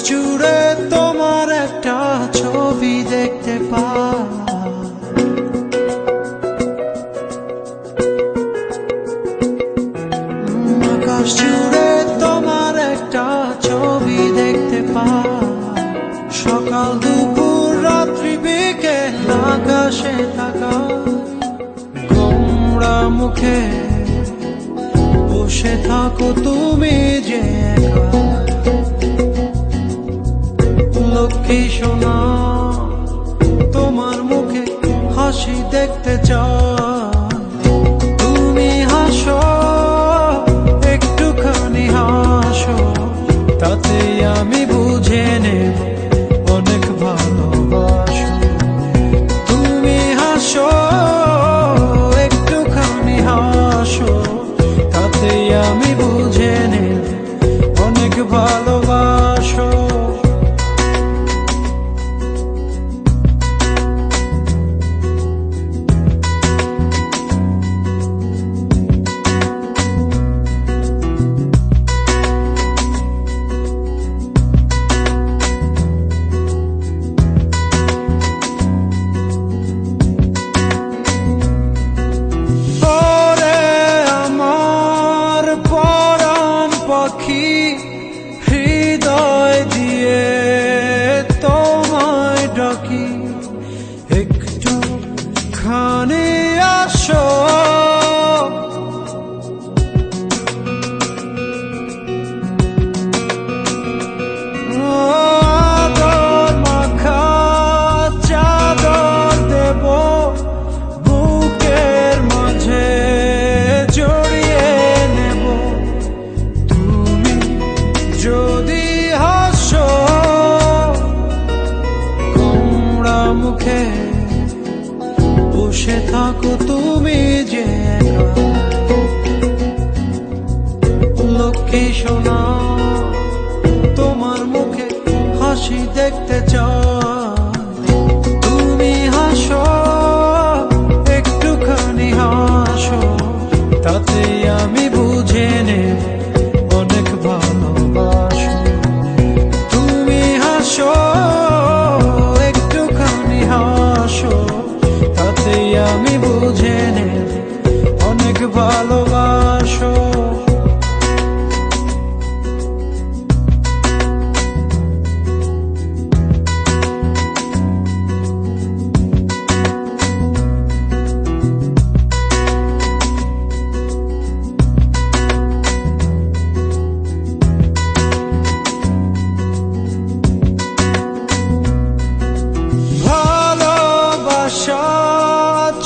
জুড়ে তোমার একটা ছবি দেখতে পাই। আকাশ জুড়ে তোমার একটা ছবি দেখতে পাই। সকাল দুপুর রাত্রি বিকেল আকাশে থাকা গোমড়া মুখে বসে থাকো তুমি যে একা। লক্ষ্মী সোনা তোমার মুখে হাসি দেখতে চাই। তুমি হাসো একটুখানি হাসো, তাতেই আমি বুঝে নেব অনেক ভালোবাসো। তুমি হাসো একটুখানি হাসো, তাতেই আমি বুঝে নেব অনেক ভালোবাসো। হৃদয় দিয়ে তোমায় ডাকি, একটু খানি আসো। আদর মাখা চাদর দেব বুকের মাঝে জড়িয়ে নেব। তুমি যদি হাসো গোমড়া মুখে বসে থাকো তুমি যে একা। লক্ষ্মী সোনা তোমার মুখে হাসি দেখতে চাই। তুমি হাসো একটুখানি হাসো, তাতেই আমি বুঝে নেব অনেক ভালোবাসো। তুমি হাসো একটুখানি হাসো, তাতেই আমি বুঝে নেব অনেক ভালোবাসো।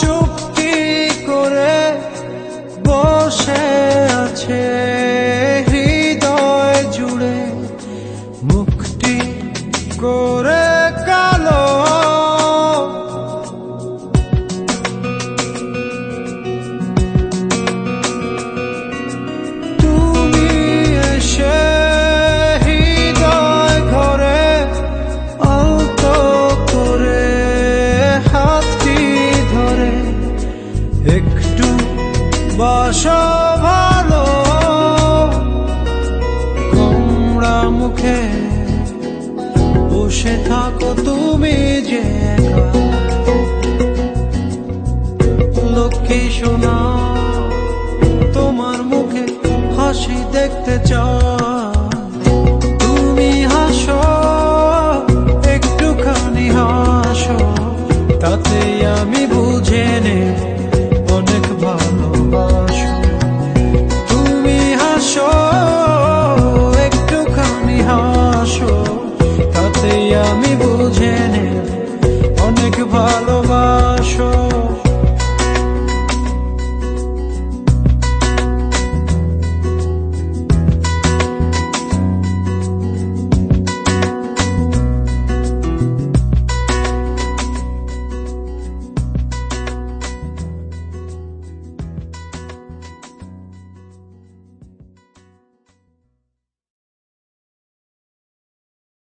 চুক্তি করে বসে আছে হৃদয় জুড়ে, মুক্তি করে কালো। তুমি এসে হৃদয় ঘরে আলতো করে হাতটি ধরে একটু বাসো ভালো। গোমড়া মুখে বসে থাকো তুমি যে একা। লক্ষ্মী সোনা তোমার মুখে হাসি দেখতে চাই।